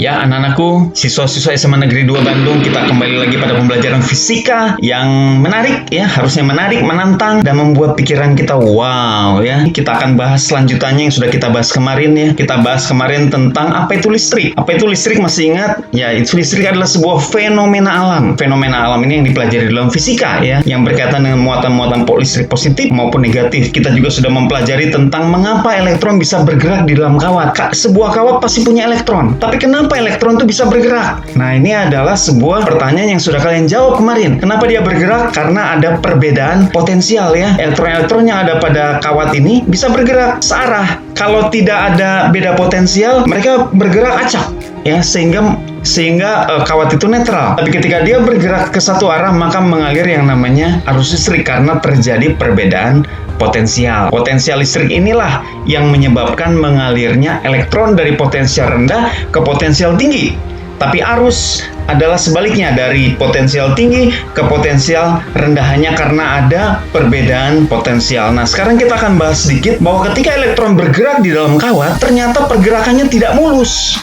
Ya, anak-anakku, siswa-siswa SMA Negeri 2 Bandung, kita kembali lagi pada pembelajaran fisika yang menarik ya, harusnya menarik, menantang, dan membuat pikiran kita wow ya. Kita akan bahas selanjutannya yang sudah kita bahas kemarin ya. Kita bahas kemarin tentang apa itu listrik. Apa itu listrik, masih ingat? Ya, itu listrik adalah sebuah fenomena alam. Fenomena alam ini yang dipelajari dalam fisika ya, yang berkaitan dengan muatan-muatan listrik positif maupun negatif. Kita juga sudah mempelajari tentang mengapa elektron bisa bergerak di dalam kawat. Sebuah kawat pasti punya elektron, tapi kenapa elektron itu bisa bergerak? Nah, ini adalah sebuah pertanyaan yang sudah kalian jawab kemarin. Kenapa dia bergerak? Karena ada perbedaan potensial ya. Elektron-elektron yang ada pada kawat ini bisa bergerak searah. Kalau tidak ada beda potensial, mereka bergerak acak ya, sehingga kawat itu netral. Tapi ketika dia bergerak ke satu arah, maka mengalir yang namanya arus listrik karena terjadi perbedaan potensial. Potensial listrik inilah yang menyebabkan mengalirnya elektron dari potensial rendah ke potensial tinggi. Tapi arus adalah sebaliknya, dari potensial tinggi ke potensial rendah, hanya karena ada perbedaan potensial. Nah, sekarang kita akan bahas sedikit bahwa ketika elektron bergerak di dalam kawat, ternyata pergerakannya tidak mulus.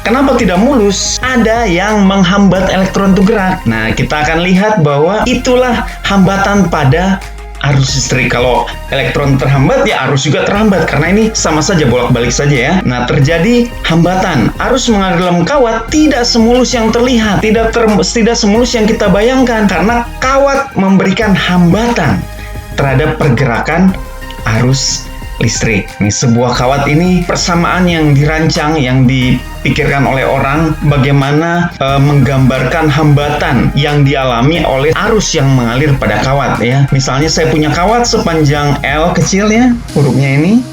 Kenapa tidak mulus? Ada yang menghambat elektron itu gerak. Nah, kita akan lihat bahwa itulah hambatan pada arus listrik. Kalau elektron terhambat, ya arus juga terhambat, karena ini sama saja, bolak-balik saja ya. Nah, terjadi hambatan. Arus mengalir dalam kawat tidak semulus yang terlihat, tidak semulus yang kita bayangkan, karena kawat memberikan hambatan terhadap pergerakan arus listrik. Nih, sebuah kawat ini persamaan yang dirancang, yang dipikirkan oleh orang bagaimana menggambarkan hambatan yang dialami oleh arus yang mengalir pada kawat ya. Misalnya saya punya kawat sepanjang L kecil ya, hurufnya ini.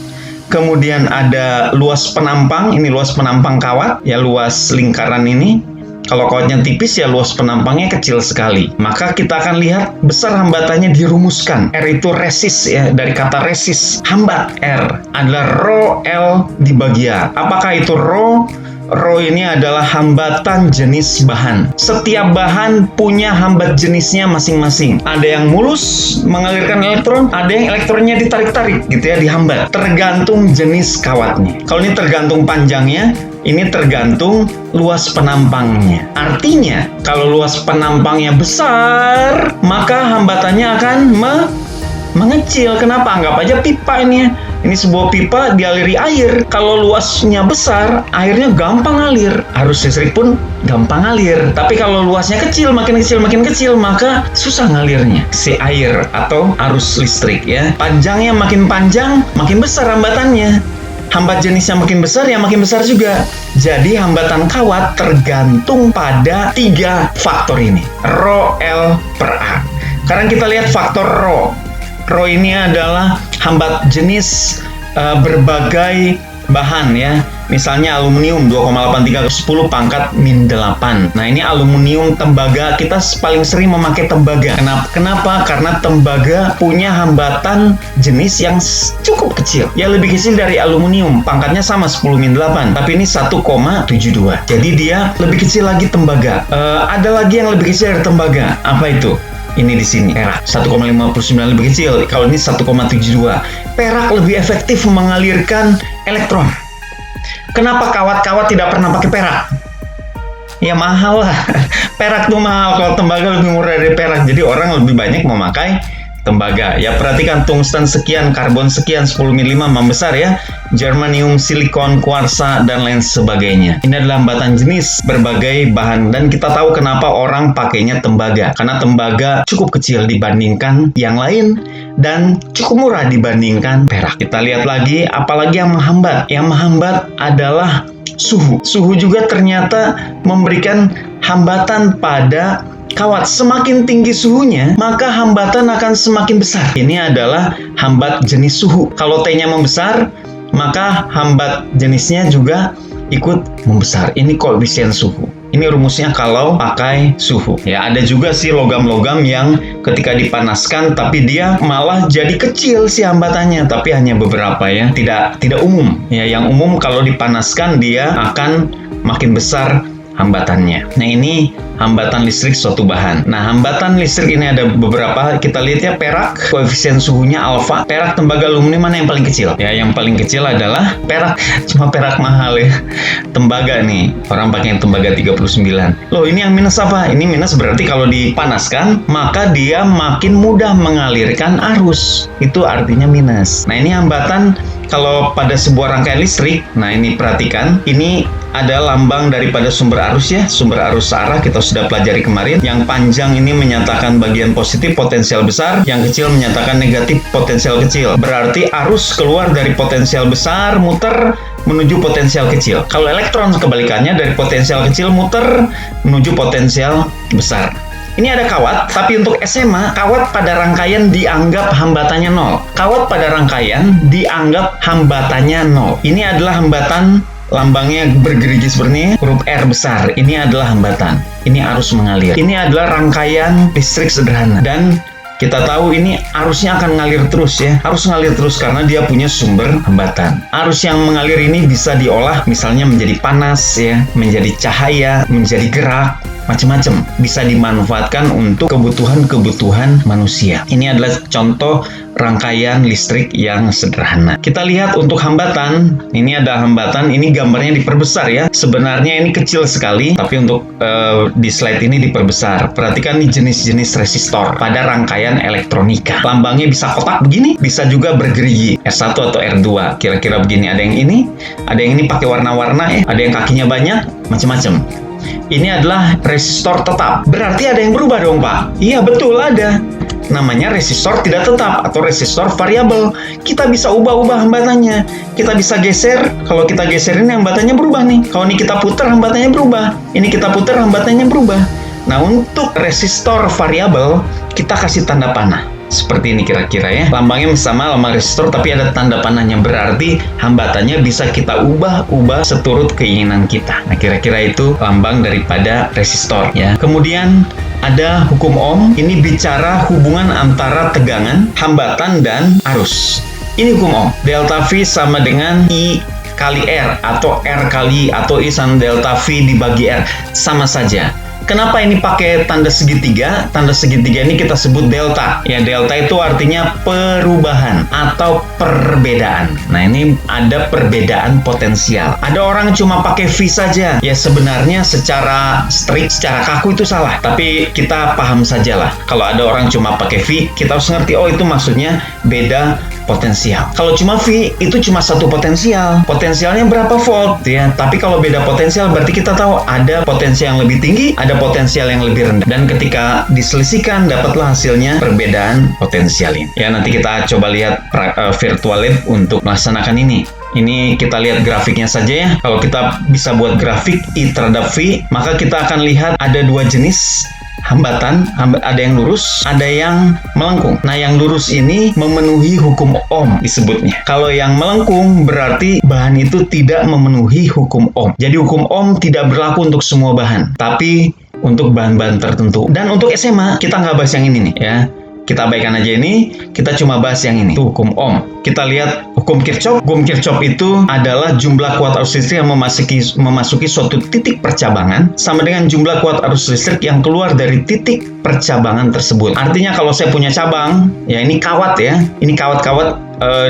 Kemudian ada luas penampang, ini luas penampang kawat ya, luas lingkaran ini. Kalau kawatnya tipis ya luas penampangnya kecil sekali. Maka kita akan lihat besar hambatannya dirumuskan. R itu resist ya, dari kata resist, hambat. R adalah rho L dibagi A. Apakah itu rho? Rho ini adalah hambatan jenis bahan. Setiap bahan punya hambat jenisnya masing-masing. Ada yang mulus mengalirkan elektron, ada yang elektronnya ditarik-tarik gitu ya, dihambat. Tergantung jenis kawatnya. Kalau ini tergantung panjangnya, ini tergantung luas penampangnya. Artinya, kalau luas penampangnya besar, maka hambatannya akan mengecil. Kenapa? Anggap aja pipa ini ya. Ini sebuah pipa dialiri air. Kalau luasnya besar, airnya gampang ngalir. Arus listrik pun gampang ngalir. Tapi kalau luasnya kecil, makin kecil, maka susah ngalirnya si air atau arus listrik ya. Panjangnya makin panjang, makin besar hambatannya. Hambat jenisnya makin besar, ya makin besar juga. Jadi hambatan kawat tergantung pada 3 faktor ini. Rho L per A. Sekarang kita lihat faktor rho. Rho ini adalah hambat jenis berbagai bahan ya. Misalnya aluminium 2,83 ke 10 pangkat min 8. Nah, ini aluminium tembaga. Kita paling sering memakai tembaga. Kenapa? Karena tembaga punya hambatan jenis yang cukup kecil. Ya, lebih kecil dari aluminium. Pangkatnya sama 10 min 8. Tapi ini 1,72. Jadi dia lebih kecil lagi tembaga. Ada lagi yang lebih kecil dari tembaga. Apa itu? Ini di sini perak 1,59 lebih kecil. Kalau ini 1,72. Perak lebih efektif mengalirkan elektron. Kenapa kawat-kawat tidak pernah pakai perak? Ya mahal lah. Perak tuh mahal. Kalau tembaga lebih murah dari perak. Jadi orang lebih banyak memakai tembaga. Ya, perhatikan tungsten sekian, karbon sekian, 10 min 5 membesar ya. Germanium, silikon, kuarsa, dan lain sebagainya. Ini adalah hambatan jenis berbagai bahan. Dan kita tahu kenapa orang pakainya tembaga. Karena tembaga cukup kecil dibandingkan yang lain dan cukup murah dibandingkan perak. Kita lihat lagi, apalagi yang menghambat. Yang menghambat adalah suhu. Suhu juga ternyata memberikan hambatan pada kawat. Semakin tinggi suhunya, maka hambatan akan semakin besar. Ini adalah hambat jenis suhu. Kalau T-nya membesar, maka hambat jenisnya juga ikut membesar. Ini koefisien suhu. Ini rumusnya kalau pakai suhu. Ya, ada juga sih logam-logam yang ketika dipanaskan tapi dia malah jadi kecil si hambatannya, tapi hanya beberapa ya. Tidak umum. Ya, yang umum kalau dipanaskan dia akan makin besar hambatannya. Nah, ini hambatan listrik suatu bahan. Nah, hambatan listrik ini ada beberapa. Kita lihat ya, perak, koefisien suhunya alfa. Perak, tembaga, aluminium, mana yang paling kecil? Ya, yang paling kecil adalah perak. Cuma perak mahal ya. Tembaga nih, orang pakai yang tembaga 39. Loh, ini yang minus apa? Ini minus berarti kalau dipanaskan, maka dia makin mudah mengalirkan arus. Itu artinya minus. Nah, ini hambatan kalau pada sebuah rangkaian listrik. Nah, ini perhatikan, ini ada lambang daripada sumber arus ya, sumber arus searah kita sudah pelajari kemarin. Yang panjang ini menyatakan bagian positif, potensial besar, yang kecil menyatakan negatif, potensial kecil. Berarti arus keluar dari potensial besar muter menuju potensial kecil. Kalau elektron kebalikannya, dari potensial kecil muter menuju potensial besar. Ini ada kawat, tapi untuk SMA, kawat pada rangkaian dianggap hambatannya 0. Kawat pada rangkaian dianggap hambatannya 0. Ini adalah hambatan, lambangnya bergerigi seperti ini, huruf R besar. Ini adalah hambatan. Ini arus mengalir. Ini adalah rangkaian listrik sederhana. Dan kita tahu ini arusnya akan ngalir terus ya. Harus ngalir terus karena dia punya sumber hambatan. Arus yang mengalir ini bisa diolah misalnya menjadi panas ya, menjadi cahaya, menjadi gerak, macam-macam. Bisa dimanfaatkan untuk kebutuhan-kebutuhan manusia. Ini adalah contoh rangkaian listrik yang sederhana. Kita lihat untuk hambatan. Ini ada hambatan, ini gambarnya diperbesar ya. Sebenarnya ini kecil sekali, tapi untuk di slide ini diperbesar. Perhatikan nih jenis-jenis resistor pada rangkaian elektronika. Lambangnya bisa kotak begini, bisa juga bergerigi, R1 atau R2. Kira-kira begini. Ada yang ini pakai warna-warna ya. Ada yang kakinya banyak, macam-macam. Ini adalah resistor tetap. Berarti ada yang berubah dong, Pak? Iya, betul ada. Namanya resistor tidak tetap atau resistor variabel. Kita bisa ubah-ubah hambatannya. Kita bisa geser. Kalau kita geser ini hambatannya berubah nih. Kalau ini kita putar hambatannya berubah. Ini kita putar hambatannya berubah. Nah, untuk resistor variabel kita kasih tanda panah. Seperti ini kira-kira ya. Lambangnya sama lambang resistor tapi ada tanda panahnya. Berarti hambatannya bisa kita ubah-ubah seturut keinginan kita. Nah, kira-kira itu lambang daripada resistor ya. Kemudian ada hukum Ohm. Ini bicara hubungan antara tegangan, hambatan, dan arus. Ini hukum Ohm. Delta V sama dengan I kali R atau R kali atau I sama delta V dibagi R. Sama saja. Kenapa ini pakai tanda segitiga? Tanda segitiga ini kita sebut delta. Ya, delta itu artinya perubahan atau perbedaan. Nah, ini ada perbedaan potensial. Ada orang cuma pakai V saja. Ya, sebenarnya secara strict, secara kaku itu salah. Tapi kita paham sajalah. Kalau ada orang cuma pakai V, kita harus ngerti, oh itu maksudnya beda potensial. Kalau cuma V, itu cuma satu potensial. Potensialnya berapa volt ya. Tapi kalau beda potensial berarti kita tahu ada potensial yang lebih tinggi, ada potensial yang lebih rendah. Dan ketika diselisihkan dapatlah hasilnya perbedaan potensial ini. Ya, nanti kita coba lihat virtual lab untuk melaksanakan ini. Ini kita lihat grafiknya saja ya. Kalau kita bisa buat grafik I terhadap V, maka kita akan lihat ada dua jenis hambatan, ada yang lurus, ada yang melengkung. Nah, yang lurus ini memenuhi hukum Ohm disebutnya. Kalau yang melengkung berarti bahan itu tidak memenuhi hukum Ohm. Jadi hukum Ohm tidak berlaku untuk semua bahan, tapi untuk bahan-bahan tertentu. Dan untuk SMA kita nggak bahas yang ini nih ya. Kita abaikan aja ini, kita cuma bahas yang ini. Itu hukum Ohm. Kita lihat hukum Kirchhoff. Hukum Kirchhoff itu adalah jumlah kuat arus listrik yang memasuki suatu titik percabangan sama dengan jumlah kuat arus listrik yang keluar dari titik percabangan tersebut. Artinya kalau saya punya cabang, ya ini kawat ya. Ini kawat-kawat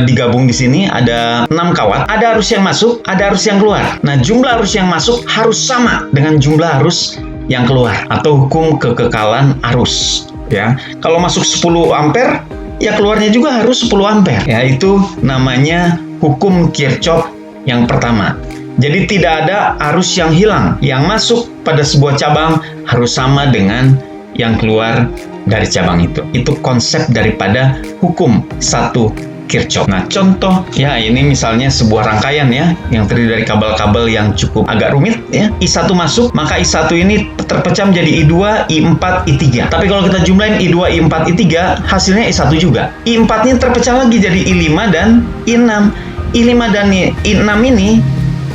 digabung di sini ada 6 kawat. Ada arus yang masuk, ada arus yang keluar. Nah, jumlah arus yang masuk harus sama dengan jumlah arus yang keluar atau hukum kekekalan arus. Ya, kalau masuk 10 ampere, ya keluarnya juga harus 10 ampere. Ya, itu namanya hukum Kirchhoff yang pertama. Jadi tidak ada arus yang hilang. Yang masuk pada sebuah cabang harus sama dengan yang keluar dari cabang itu. Itu konsep daripada hukum 1 Kirchhoff. Nah, contoh ya ini misalnya sebuah rangkaian ya yang terdiri dari kabel-kabel yang cukup agak rumit ya. I1 masuk, maka I1 ini terpecah menjadi I2, I4, I3. Tapi kalau kita jumlahin I2, I4, I3, hasilnya I1 juga. I4-nya terpecah lagi jadi I5 dan I6. I5 dan I6 ini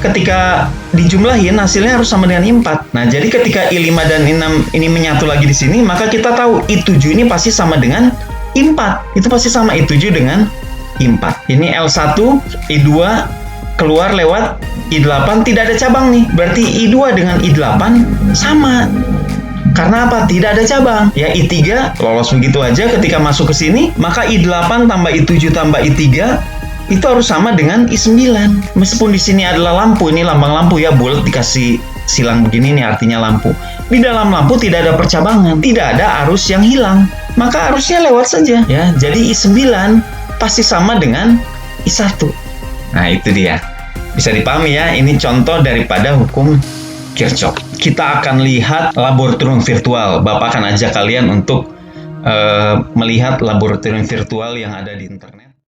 ketika dijumlahin hasilnya harus sama dengan I4. Nah, jadi ketika I5 dan I6 ini menyatu lagi di sini, maka kita tahu I7 ini pasti sama dengan I4. Itu pasti sama I7 dengan I4. Ini L1, I2 keluar lewat I8 tidak ada cabang nih. Berarti I2 dengan I8 sama. Karena apa? Tidak ada cabang. Ya, I3 lolos begitu aja ketika masuk ke sini. Maka I8 tambah I7 tambah I3 itu harus sama dengan I9. Meskipun di sini adalah lampu, ini lambang lampu ya, bulat dikasih silang begini nih artinya lampu. Di dalam lampu tidak ada percabangan, tidak ada arus yang hilang. Maka arusnya lewat saja ya. Jadi I9 pasti sama dengan I1. Nah, itu dia. Bisa dipahami ya, ini contoh daripada hukum Kirchhoff. Kita akan lihat laboratorium virtual. Bapak akan ajak kalian untuk melihat laboratorium virtual yang ada di internet.